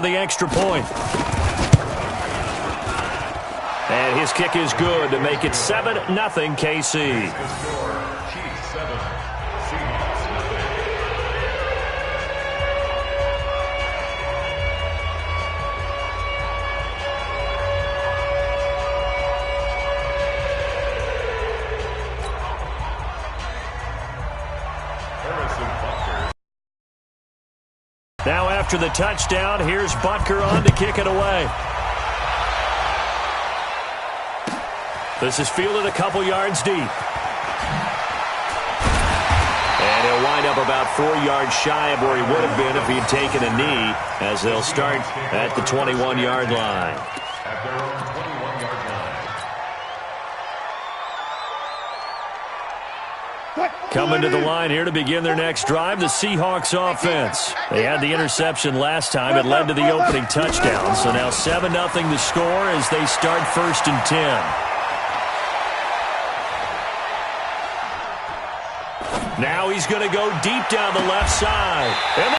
The extra point. And his kick is good to make it 7-0 KC. Now after the touchdown, here's Butker on to kick it away. This is fielded a couple yards deep. And he'll wind up about 4 yards shy of where he would have been if he had taken a knee, as they'll start at the 21-yard line. Coming to the line here to begin their next drive, the Seahawks offense. They had the interception last time. It led to the opening touchdown. So now 7-0 the score as they start 1st and 10. Now he's going to go deep down the left side. And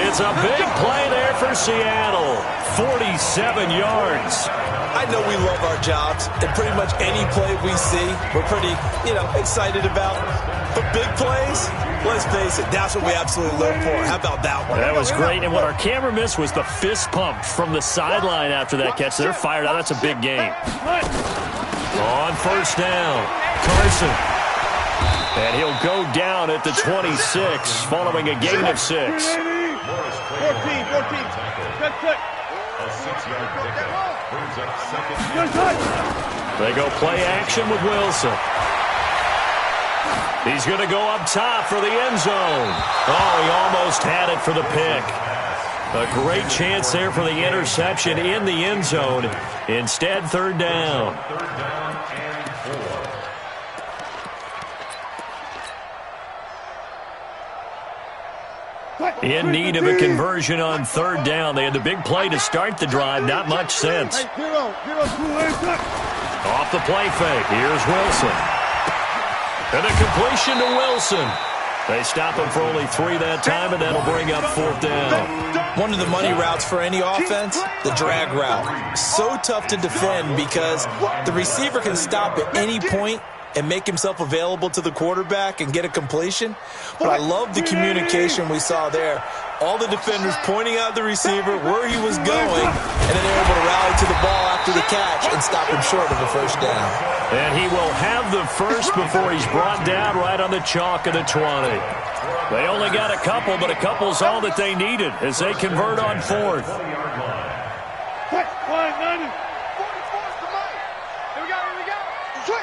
it's a big play there for Seattle. 47 yards. I know we love our jobs, and pretty much any play we see, we're pretty, excited about. But big plays, let's face it, that's what we absolutely live for. How about that one? That was great, and what our camera missed was the fist pump from the sideline after that catch. They're fired out. That's a big game. On 1st down, Carson. And he'll go down at the 26, following a gain of 6. 14. Cut. A 6-yard pickup brings up 2nd. They go play action with Wilson. He's going to go up top for the end zone. Oh, he almost had it for the pick. A great chance there for the interception in the end zone. Instead, 3rd down. 3rd down and 4. In need of a conversion on 3rd down. They had the big play to start the drive. Not much sense. Off the play fake. Here's Wilson. And a completion to Wilson. They stop him for only 3 that time, and that'll bring up 4th down. One of the money routes for any offense, the drag route. So tough to defend because the receiver can stop at any point and make himself available to the quarterback and get a completion. But I love the communication we saw there. All the defenders pointing out the receiver where he was going, and then they're able to rally to the ball after the catch and stop him short of a 1st down. And he will have the first before he's brought down right on the chalk of the 20. They only got a couple, but a couple's all that they needed as they convert on 4th.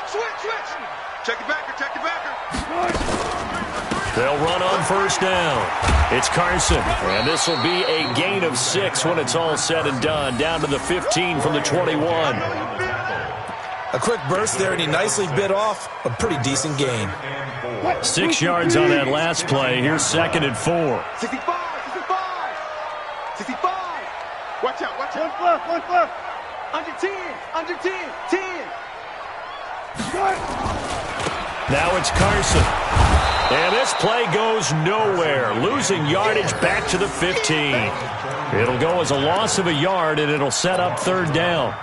Switch. Check the backer. They'll run on 1st down. It's Carson, and this will be a gain of 6 when it's all said and done, down to the 15 from the 21. A quick burst there, and he nicely bit off a pretty decent gain. 6 yards on that last play. Here's 2nd and 4. 65. Watch out. One left. Under 10. 10. Now it's Carson. And this play goes nowhere. Losing yardage back to the 15. It'll go as a loss of a yard, and it'll set up 3rd down.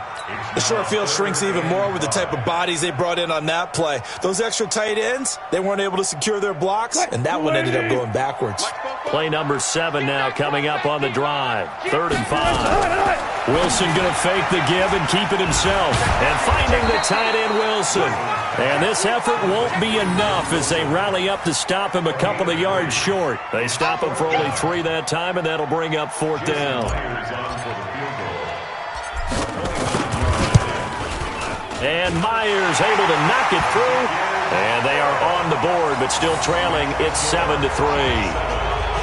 The short field shrinks even more with the type of bodies they brought in on that play. Those extra tight ends, they weren't able to secure their blocks, and that one ended up going backwards. Play number 7 now coming up on the drive. 3rd and 5. Wilson going to fake the give and keep it himself. And finding the tight end, Wilson. And this effort won't be enough as they rally up to stop him a couple of yards short. They stop him for only 3 that time, and that'll bring up 4th down. And Myers able to knock it through. And they are on the board, but still trailing. It's 7-3.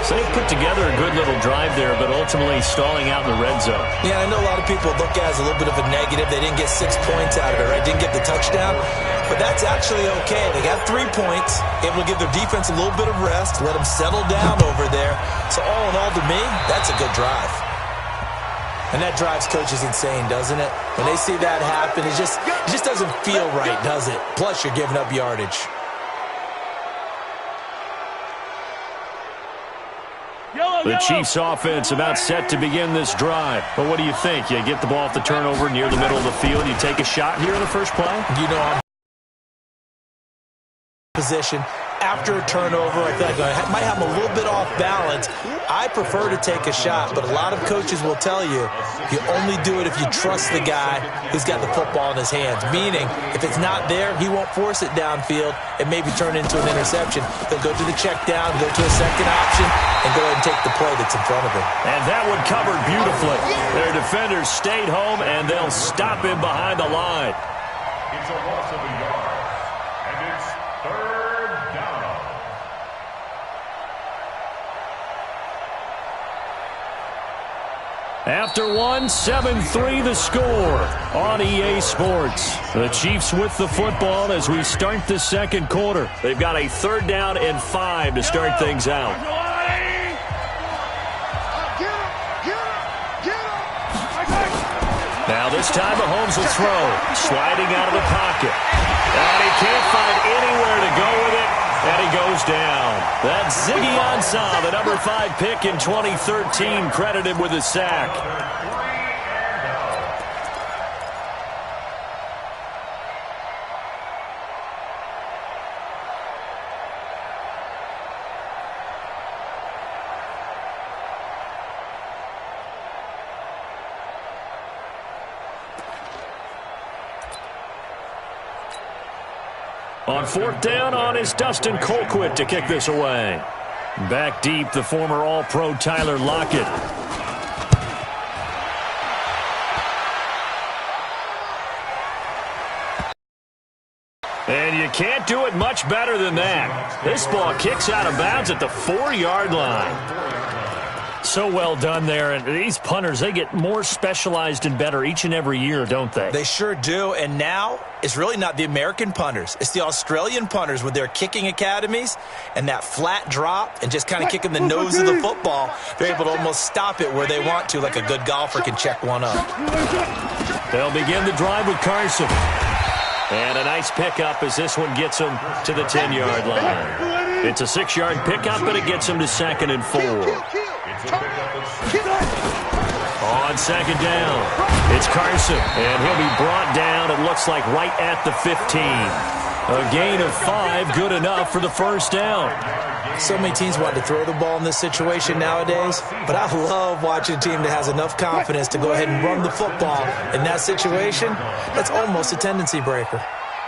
So they put together a good little drive there, but ultimately stalling out in the red zone. Yeah, I know a lot of people look at it as a little bit of a negative. They didn't get 6 points out of it, right? Didn't get the touchdown. But that's actually okay. They got 3 points, able to give their defense a little bit of rest, let them settle down over there. So all in all, to me, that's a good drive. And that drives coaches insane, doesn't it? When they see that happen, it just doesn't feel right, does it? Plus, you're giving up yardage. Yo, The Chiefs offense about set to begin this drive. But what do you think? You get the ball off the turnover near the middle of the field. You take a shot here in the first play? You know, I'm position after a turnover. I feel like I might have a little bit off balance. I prefer to take a shot, but a lot of coaches will tell you only do it if you trust the guy who's got the football in his hands. Meaning, if it's not there, he won't force it downfield and maybe turn into an interception. He'll go to the check down, go to a second option, and go ahead and take the play that's in front of him. And that one covered beautifully. Their defenders stayed home, and they'll stop him behind the line. It's a loss of a yard, and it's third down. After one, 7-3 the score on EA Sports. The Chiefs with the football as we start the second quarter. They've got a 3rd down and 5 to start things out. Now this time Mahomes will throw, sliding out of the pocket. And he can't find anywhere to go with it, and he goes down. That's Ziggy Ansah, the number 5 pick in 2013, credited with a sack. On 4th down on is Dustin Colquitt to kick this away. Back deep, the former All-Pro Tyler Lockett. And you can't do it much better than that. This ball kicks out of bounds at the 4-yard line. So well done there. And these punters, they get more specialized and better each and every year, don't they? They sure do. And now it's really not the American punters. It's the Australian punters with their kicking academies and that flat drop and just kind of kicking the nose of the football. They're able to almost stop it where they want to, like a good golfer can check one up. They'll begin the drive with Carson. And a nice pickup as this one gets him to the 10-yard line. It's a 6-yard pickup, but it gets him to 2nd and 4. On 2nd down, it's Carson, and he'll be brought down, it looks like, right at the 15. A gain of 5, good enough for the 1st down. So many teams want to throw the ball in this situation nowadays, but I love watching a team that has enough confidence to go ahead and run the football. In that situation, that's almost a tendency breaker.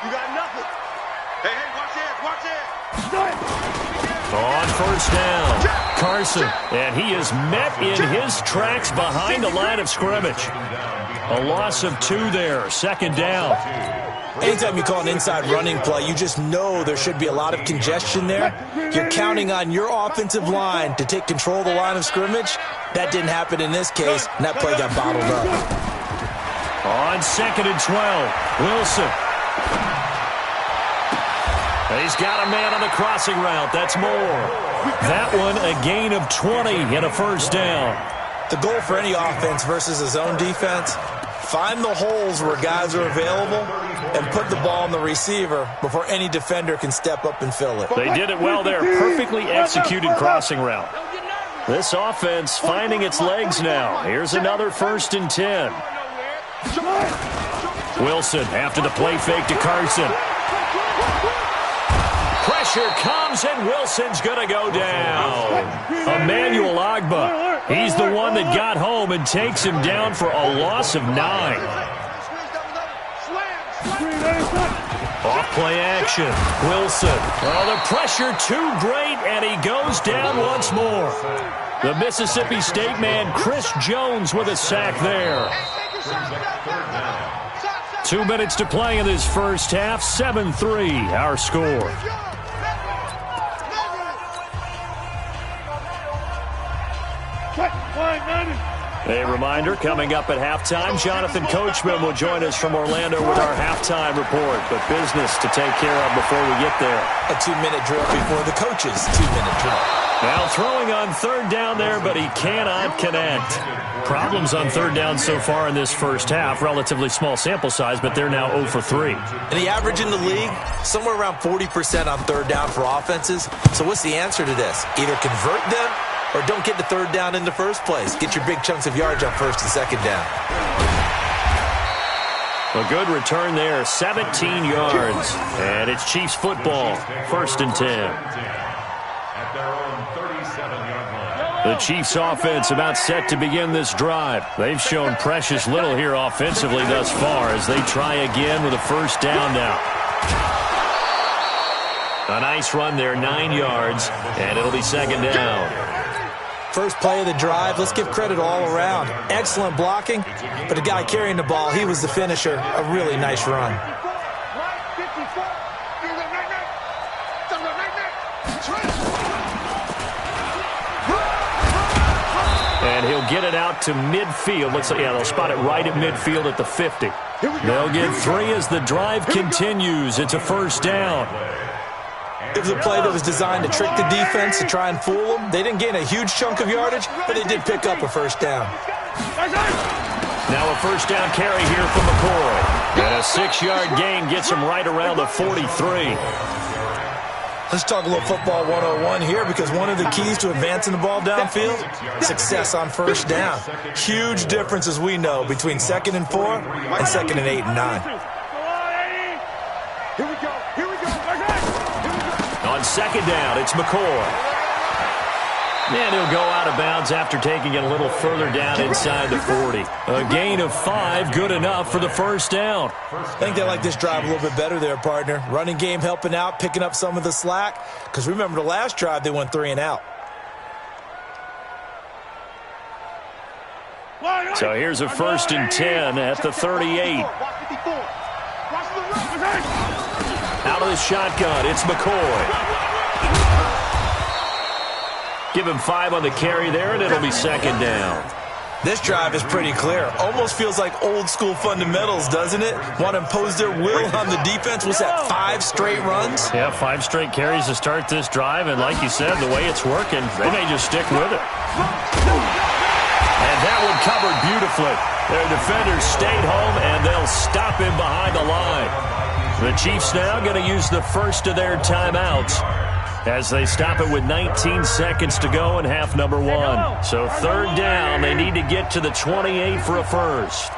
You got nothing. Hey, watch it. On 1st down, Carson, and he is met in his tracks behind the line of scrimmage. A loss of 2 there, 2nd down. Anytime you call an inside running play, you just know there should be a lot of congestion there. You're counting on your offensive line to take control of the line of scrimmage. That didn't happen in this case, and that play got bottled up. On 2nd and 12, Wilson. He's got a man on the crossing route. That's more. That one, a gain of 20 and a 1st down. The goal for any offense versus a zone defense, find the holes where guys are available and put the ball on the receiver before any defender can step up and fill it. They did it well there. Perfectly executed crossing route. This offense finding its legs now. Here's another 1st and 10. Wilson after the play fake to Carson. Pressure comes, and Wilson's going to go down. Emmanuel Ogbah, he's the one that got home and takes him down for a loss of 9. Off play action, Wilson. Oh, the pressure too great, and he goes down once more. The Mississippi State man, Chris Jones, with a sack there. 2 minutes to play in this first half, 7-3, our score. A reminder, coming up at halftime, Jonathan Coachman will join us from Orlando with our halftime report. But business to take care of before we get there. A 2-minute drill before the coach's 2-minute drill. Now throwing on 3rd down there, but he cannot connect. Problems on 3rd down so far in this first half. Relatively small sample size, but they're now 0 for 3. And the average in the league, somewhere around 40% on 3rd down for offenses. So what's the answer to this? Either convert them or don't get to third down in the first place. Get your big chunks of yards on first and second down. A good return there, 17 yards. And it's Chiefs football, 1st and 10. The Chiefs offense about set to begin this drive. They've shown precious little here offensively thus far as they try again with a first down now. A nice run there, 9 yards, and it'll be second down. First play of the drive, let's give credit all around. Excellent blocking, but the guy carrying the ball, he was the finisher. A really nice run. And he'll get it out to midfield. Looks like, yeah, they'll spot it right at midfield at the 50. They'll get 3 as the drive continues. It's a first down. It was a play that was designed to trick the defense, to try and fool them. They didn't gain a huge chunk of yardage, but they did pick up a first down. Now a first down carry here from McCoy. And a 6-yard gain gets him right around the 43. Let's talk a little football 101 here, because one of the keys to advancing the ball downfield, success on first down. Huge difference, as we know, between 2nd and 4 and 2nd and 8 and 9. On second down, it's McCoy. And he'll go out of bounds after taking it a little further down inside the 40. A gain of 5, good enough for the first down. I think they like this drive a little bit better there, partner. Running game helping out, picking up some of the slack. Because remember, the last drive, they went 3 and out. So here's a 1st and 10 at the 38. Out of the shotgun, it's McCoy. Give him 5 on the carry there, and it'll be second down. This drive is pretty clear. Almost feels like old school fundamentals, doesn't it? Want to impose their will on the defense. What's that, 5 straight runs? Yeah, 5 straight carries to start this drive, and like you said, the way it's working, they may just stick with it. And that one covered beautifully. Their defenders stayed home, and they'll stop him behind the line. The Chiefs now going to use the first of their timeouts as they stop it with 19 seconds to go in half number 1. So third down, they need to get to the 28 for a first.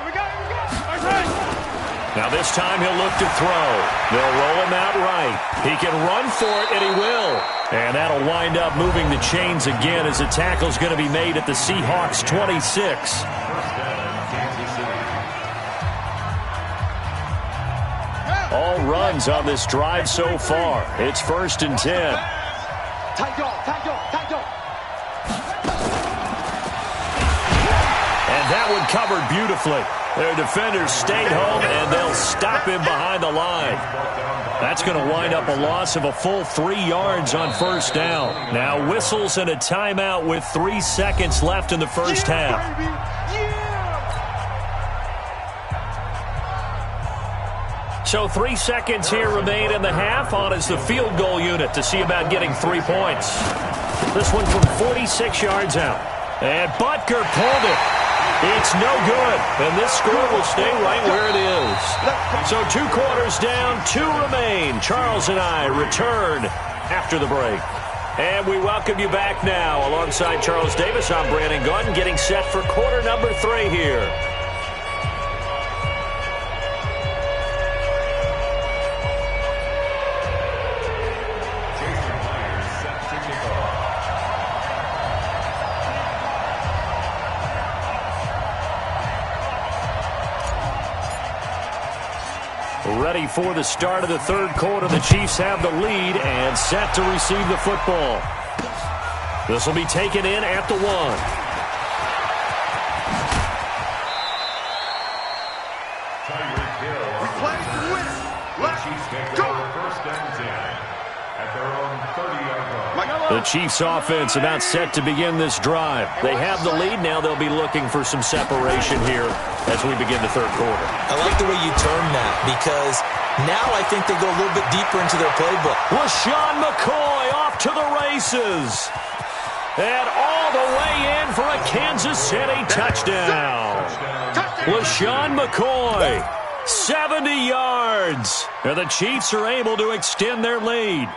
Now this time he'll look to throw. They'll roll him out right. He can run for it, and he will. And that'll wind up moving the chains again as the tackle's going to be made at the Seahawks 26. All runs on this drive so far. It's 1st and 10. And that one covered beautifully. Their defenders stayed home, and they'll stop him behind the line. That's going to wind up a loss of a full 3 yards on first down. Now whistles and a timeout with 3 seconds left in the first half. So 3 seconds here remain in the half. On is the field goal unit to see about getting 3 points. This one from 46 yards out. And Butker pulled it. It's no good. And this score will stay right where it is. So 2 quarters down, 2 remain. Charles and I return after the break. And we welcome you back now. Alongside Charles Davis, I'm Brandon Gunn, getting set for quarter number 3 here. Ready for the start of the third quarter. The Chiefs have the lead and set to receive the football. This will be taken in at the 1. We play to win. Let's go. First and 10 at their own 30-yard line. The Chiefs offense about set to begin this drive. They have the lead. Now they'll be looking for some separation here as we begin the third quarter. I like the way you term that, because now I think they go a little bit deeper into their playbook. LeSean McCoy off to the races. And all the way in for a Kansas City touchdown. LeSean McCoy, 70 yards. And the Chiefs are able to extend their lead.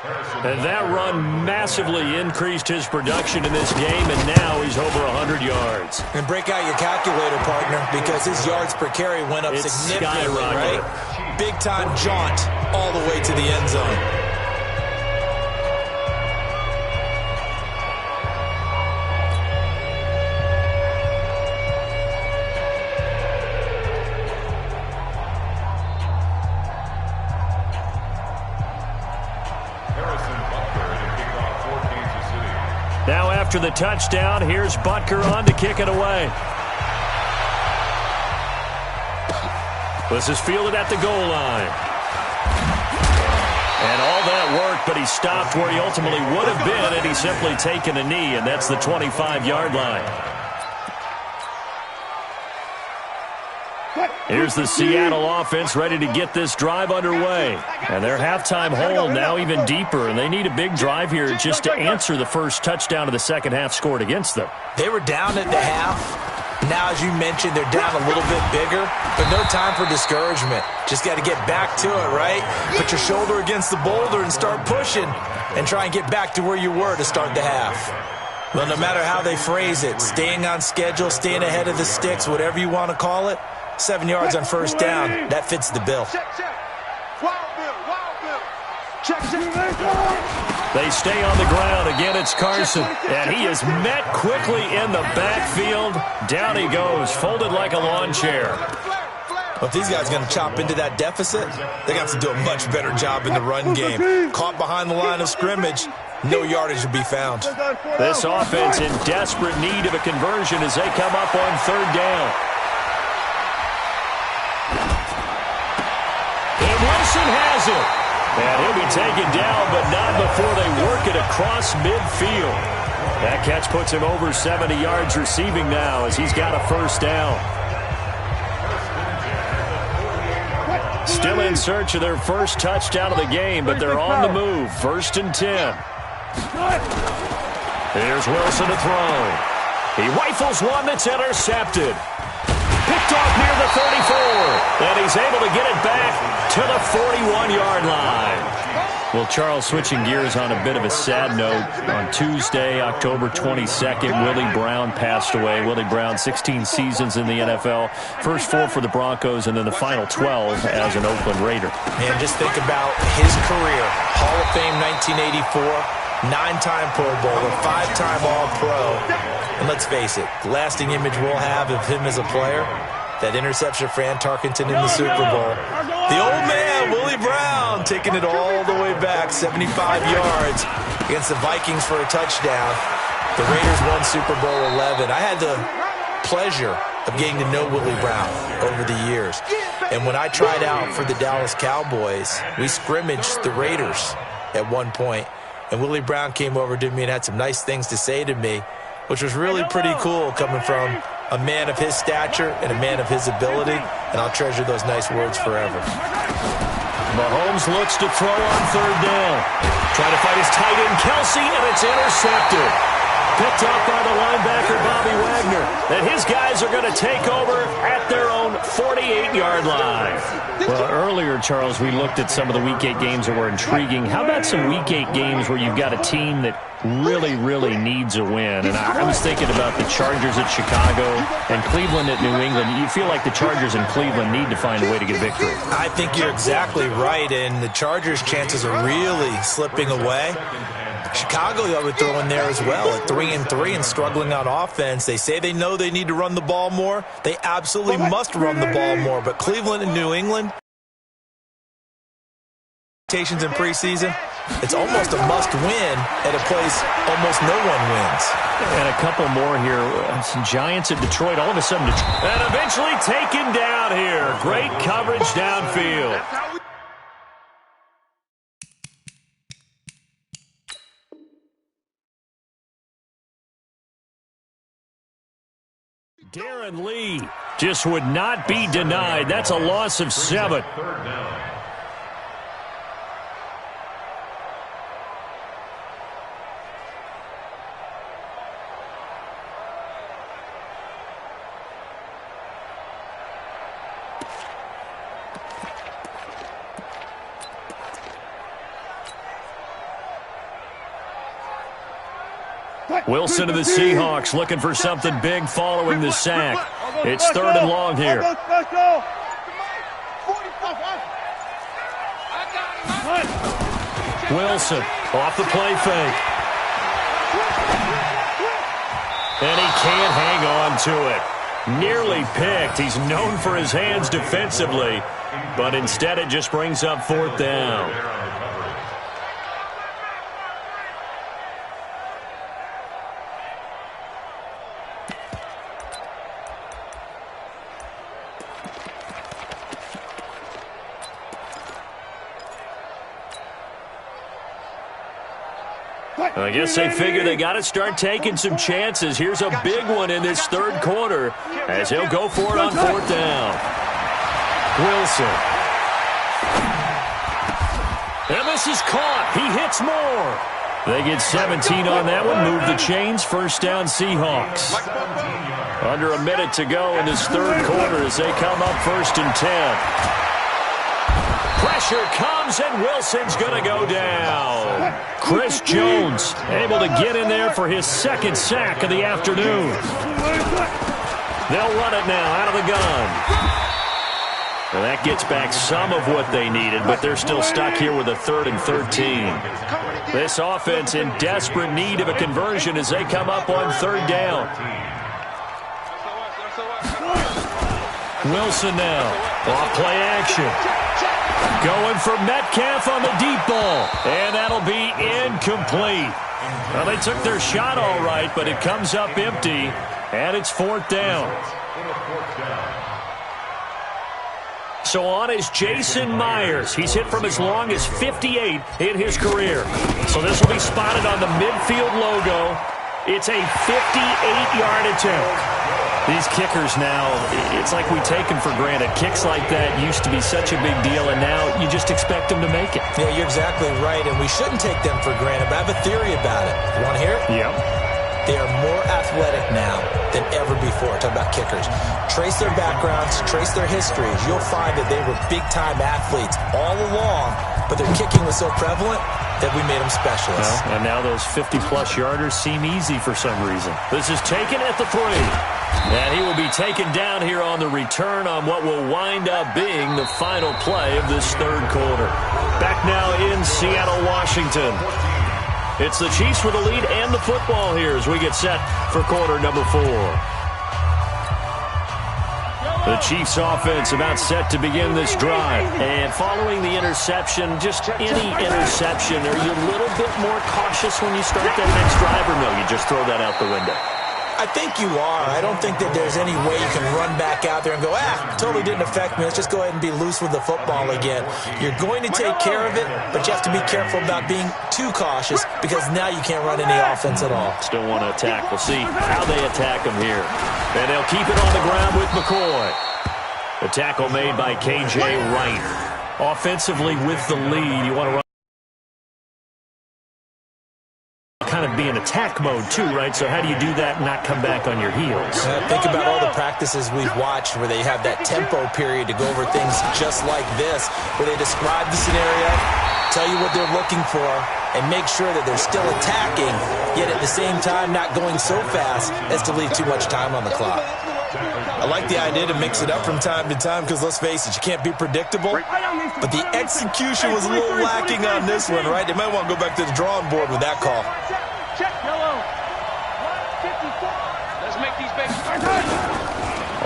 And that run massively increased his production in this game, and now he's over 100 yards. And break out your calculator, partner, because his yards per carry went up significantly, right? Big-time jaunt all the way to the end zone. Now after the touchdown, here's Butker on to kick it away. This is fielded at the goal line. And all that work, but he stopped where he ultimately would have been had he simply taken a knee, and that's the 25-yard line. Here's the Seattle offense ready to get this drive underway. And their halftime hole now even deeper, and they need a big drive here just to answer the first touchdown of the second half scored against them. They were down at the half. Now, as you mentioned, they're down a little bit bigger, but no time for discouragement. Just got to get back to it, right? Put your shoulder against the boulder and start pushing and try and get back to where you were to start the half. Well, no matter how they phrase it, staying on schedule, staying ahead of the sticks, whatever you want to call it, 7 yards on first down, that fits the bill. They stay on the ground. Again, it's Carson. And he is met quickly in the backfield. Down he goes, folded like a lawn chair. Well, if these guys are going to chop into that deficit, they got to do a much better job in the run game. Caught behind the line of scrimmage, no yardage to be found. This offense in desperate need of a conversion as they come up on third down. And Wilson has it. And he'll be taken down, but not before they work it across midfield. That catch puts him over 70 yards receiving now as he's got a first down. Still in search of their first touchdown of the game, but they're on the move. 1st and 10. Here's Wilson to throw. He rifles one that's intercepted. Picked off near the 34, and he's able to get it back to the 41-yard line. Well, Charles, switching gears on a bit of a sad note. On Tuesday, October 22nd, Willie Brown passed away. Willie Brown, 16 seasons in the NFL. First 4 for the Broncos, and then the final 12 as an Oakland Raider. Man, just think about his career. Hall of Fame 1984, 9-time Pro Bowler, 5-time All-Pro. And let's face it, the lasting image we'll have of him as a player, that interception of Fran Tarkenton in the Super Bowl. The old man, Willie Brown, taking it all the way back, 75 yards against the Vikings for a touchdown. The Raiders won Super Bowl 11. I had the pleasure of getting to know Willie Brown over the years. And when I tried out for the Dallas Cowboys, we scrimmaged the Raiders at one point. And Willie Brown came over to me and had some nice things to say to me, which was really pretty cool coming from a man of his stature and a man of his ability, and I'll treasure those nice words forever. Mahomes looks to throw on third down. Trying to fight his tight end, Kelsey, and it's intercepted. Picked up by the linebacker, Bobby Wagner. And his guys are going to take over at their own 48-yard line. Well, earlier, Charles, we looked at some of the Week 8 games that were intriguing. How about some Week 8 games where you've got a team that really needs a win? And I was thinking about the Chargers at Chicago and Cleveland at New England. You feel like the Chargers and Cleveland need to find a way to get victory. I think you're exactly right, and the Chargers' chances are really slipping away. Chicago, I would throw in there as well at 3-3 and struggling on offense. They say they know they need to run the ball more. They absolutely must run the ball more. But Cleveland and New England, in preseason, it's almost a must-win at a place almost no one wins. And a couple more here. Some Giants at Detroit. All of a sudden, and eventually taken down here. Great coverage downfield. Darren Lee just would not be denied. That's a loss of 7. Third down. Wilson of the Seahawks looking for something big following the sack. It's 3rd and long here. Wilson off the play fake. And he can't hang on to it. Nearly picked. He's known for his hands defensively, but instead it just brings up 4th down. I guess they figure they got to start taking some chances. Here's a big one in this 3rd quarter as he'll go for it on 4th down. Wilson. And this is caught. He hits more. They get 17 on that one. Move the chains. 1st down Seahawks. Under a minute to go in this 3rd quarter as they come up 1st and 10. Pressure comes, and Wilson's going to go down. Chris Jones able to get in there for his 2nd sack of the afternoon. They'll run it now out of the gun. And that gets back some of what they needed, but they're still stuck here with a 3rd and 13. This offense in desperate need of a conversion as they come up on 3rd down. Wilson now off play action. Going for Metcalf on the deep ball. And that'll be incomplete. Well, they took their shot all right, but it comes up empty. And it's 4th down. So on is Jason Myers. He's hit from as long as 58 in his career. So this will be spotted on the midfield logo. It's a 58-yard attempt. These kickers now, it's like we take them for granted. Kicks like that used to be such a big deal, and now you just expect them to make it. Yeah, you're exactly right, and we shouldn't take them for granted, but I have a theory about it. You want to hear it? Yep. They are more athletic now than ever before. Talk about kickers. Trace their backgrounds, trace their histories. You'll find that they were big-time athletes all along, but their kicking was so prevalent that we made them specialists. Well, and now those 50-plus yarders seem easy for some reason. This is taken at the 3. And he will be taken down here on the return on what will wind up being the final play of this 3rd quarter. Back now in Seattle, Washington. It's the Chiefs with the lead and the football here as we get set for quarter number 4. The Chiefs offense about set to begin this drive. And following the interception, just any interception, are you a little bit more cautious when you start that next drive, or no, you just throw that out the window? I think you are. I don't think that there's any way you can run back out there and go, totally didn't affect me. Let's just go ahead and be loose with the football again. You're going to take care of it, but you have to be careful about being too cautious because now you can't run any offense at all. Still want to attack. We'll see how they attack him here. And they'll keep it on the ground with McCoy. The tackle made by K.J. Wright. Offensively with the lead, you want to run. Kind of be in attack mode too, right? So how do you do that and not come back on your heels? Think about all the practices we've watched where they have that tempo period to go over things just like this, where they describe the scenario, tell you what they're looking for, and make sure that they're still attacking, yet at the same time not going so fast as to leave too much time on the clock. I like the idea to mix it up from time to time because, let's face it, you can't be predictable. But the execution was a little lacking on this one, right? They might want to go back to the drawing board with that call. Check, yellow. 154. Let's make these babies.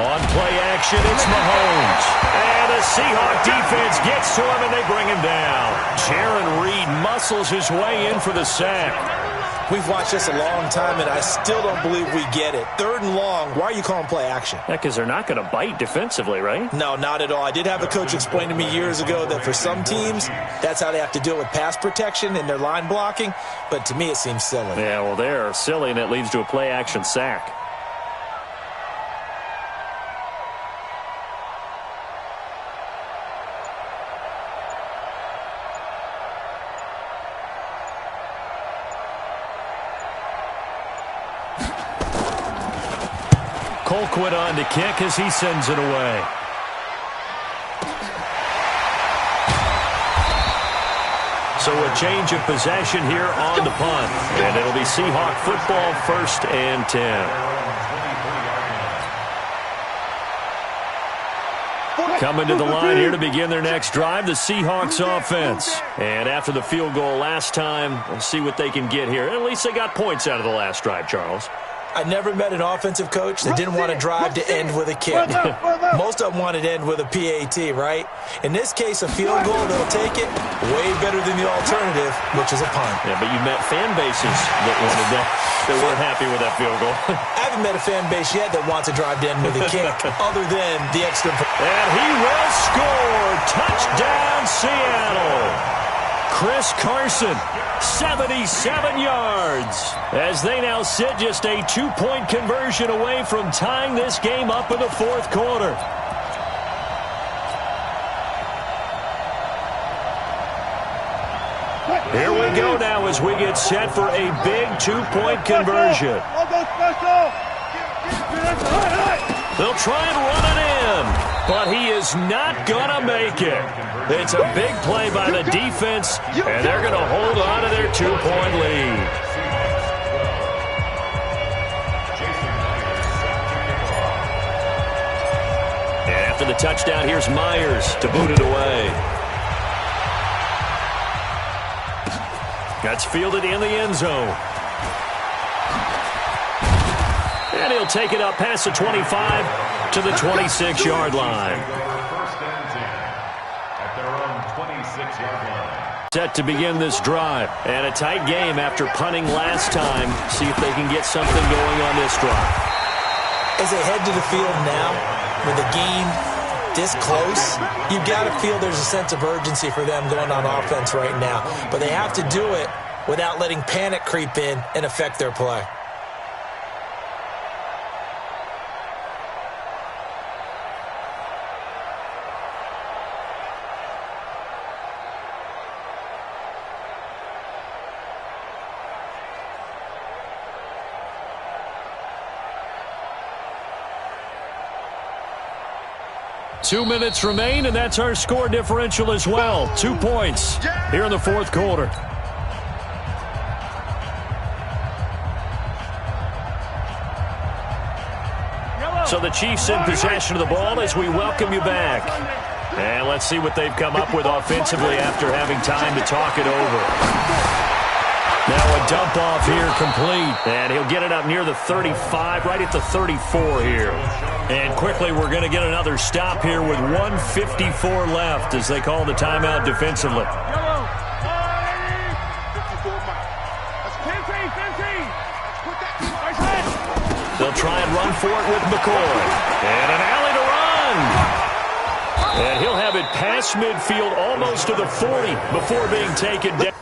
On play action, it's Mahomes. And the Seahawk defense gets to him, and they bring him down. Jaron Reed muscles his way in for the sack. We've watched this a long time, and I still don't believe we get it. 3rd and long, why are you calling play action? Yeah, because they're not going to bite defensively, right? No, not at all. I did have a coach explain to me years ago that for some teams, that's how they have to deal with pass protection and their line blocking, but to me it seems silly. Yeah, well, they're silly, and it leads to a play action sack. Colquitt on to kick as he sends it away. So a change of possession here on the punt. And it'll be Seahawk football, 1st and 10. Coming to the line here to begin their next drive, the Seahawks offense. And after the field goal last time, we'll see what they can get here. At least they got points out of the last drive, Charles. I never met an offensive coach that didn't want to drive to end with a kick. Most of them wanted to end with a PAT, right? In this case, a field goal, they'll take it way better than the alternative, which is a punt. Yeah, but you met fan bases that wanted that, that weren't happy with that field goal. I haven't met a fan base yet that wants to drive to end with a kick, other than the extra. And he will score. Touchdown, Seattle. Chris Carson, 77 yards, as they now sit just a 2-point conversion away from tying this game up in the 4th quarter. Here we go now as we get set for a big 2-point conversion. They'll try and run it in, but he is not going to make it. It's a big play by the defense, and they're going to hold on to their 2-point lead. And after the touchdown, here's Myers to boot it away. That's fielded in the end zone. And he'll take it up past the 25 to the 26-yard line. Set to begin this drive. And a tight game after punting last time. See if they can get something going on this drive. As they head to the field now, with the game this close, you've got to feel there's a sense of urgency for them going on offense right now. But they have to do it without letting panic creep in and affect their play. Two minutes remain, and that's our score differential as well. 2 points here in the 4th quarter. So the Chiefs in possession of the ball as we welcome you back. And let's see what they've come up with offensively after having time to talk it over. Now a dump off here complete. And he'll get it up near the 35, right at the 34 here. And quickly we're going to get another stop here with 1:54 left as they call the timeout defensively. They'll try and run for it with McCoy. And an alley to run. And he'll have it past midfield almost to the 40 before being taken down.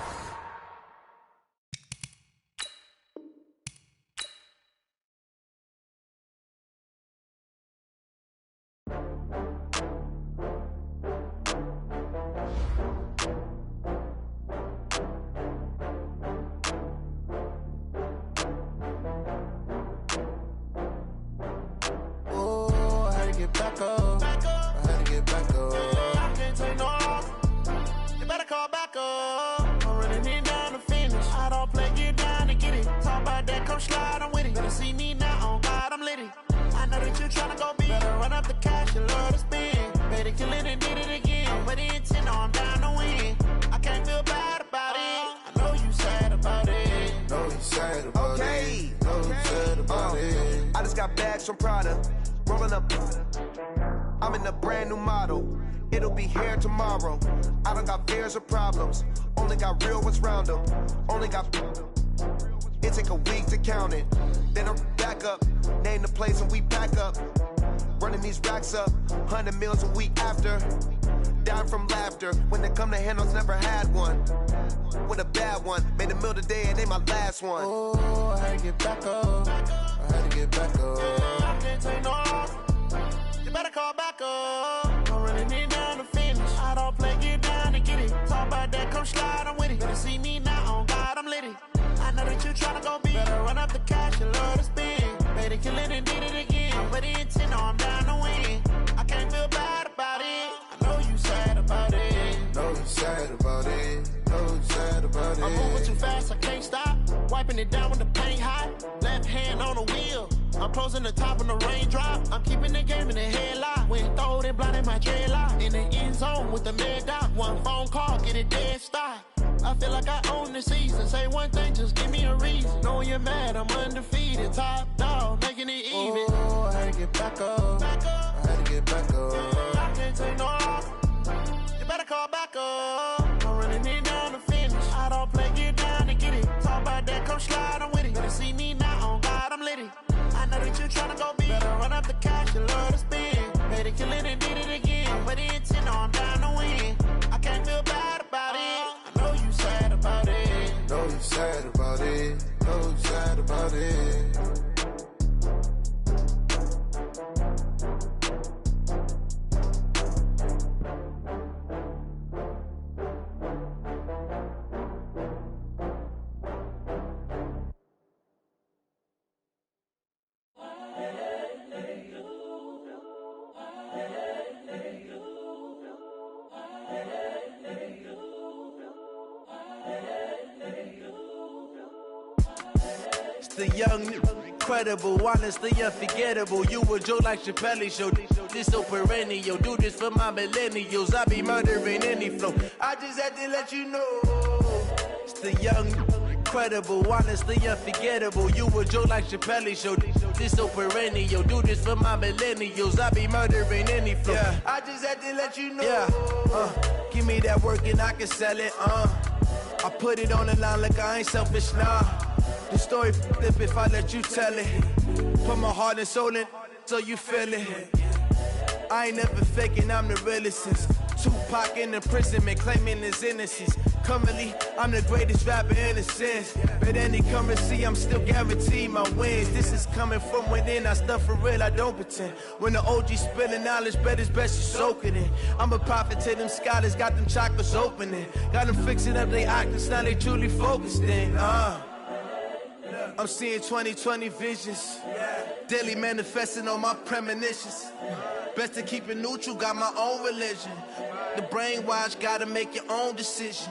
I'm in a brand new model. It'll be here tomorrow. I don't got fears or problems. Only got real ones round them. Only got... It take a week to count it. Then I'm back up. Name the place and we pack up. Running these racks up. 100 meals a week after. Down from laughter. When they come to handles, never had one. With a bad one. Made a meal today and they my last one. Oh, I had to get back up. I had to get back up. I can't take no off. You better call back up. I'm running it down to finish. I don't play, get down to get it. Talk about that, come slide, I'm with it. Better see me now, on God, I'm litty. I know that you tryna go big. Better run up the cash, you love to spend. Made a killing and did it again. I'm with the intent, no, I'm down to win. I can't feel bad about it. I know you sad about it. Know you sad about it. Know you sad. wiping it down when the paint hot. Left hand on the wheel. I'm closing the top on the raindrop. I'm keeping the game in the headlock. When throwed it, blinded my dreadlock. In the end zone with the mad dot. One phone call, get it dead stop. I feel like I own the season. Say one thing, just give me a reason. Knowing you're mad, I'm undefeated. Top dog, making it even. Oh, I had to get back up. Back up. I had to get back up. I can't take no loss. You better call back up. I'm running it down to finish. I don't play, get down to get it. Talk about that, come slide, I'm with it. Better see me now, on God, I'm litty. I know that you tryna go big. Better run up the cash, you love to spend. Better kill it and did it again. I put it in 10, I'm down to win. I can't feel bad about it. I know you sad about it. Know you sad about it. Know you sad about it. The young, incredible, honestly unforgettable. You a joke like Chappelle Show. This so perennial. Do this for my millennials. I be murdering any flow. I just had to let you know. It's the young, incredible, honestly unforgettable. You a joke like Chappelle Show. This so perennial. Do this for my millennials. I be murdering any flow. Yeah. I just had to let you know. Yeah. Give me that work and I can sell it. I put it on the line like I ain't selfish, nah. The story flip if I let you tell it. Put my heart and soul in so you feel it. I ain't never faking, I'm the realest since Tupac in imprisonment, claiming his innocence. Currently, I'm the greatest rapper in a sense. But any currency, I'm still guaranteed my wins. This is coming from within, I stuff for real, I don't pretend. When the OG spilling knowledge, bet it's best you soak it in. I'm a prophet to them scholars, got them chakras opening. Got them fixing up their octaves, now they truly focused in. I'm seeing 2020 visions. Daily manifesting on my premonitions. Best to keep it neutral, got my own religion. The brainwash, gotta make your own decision.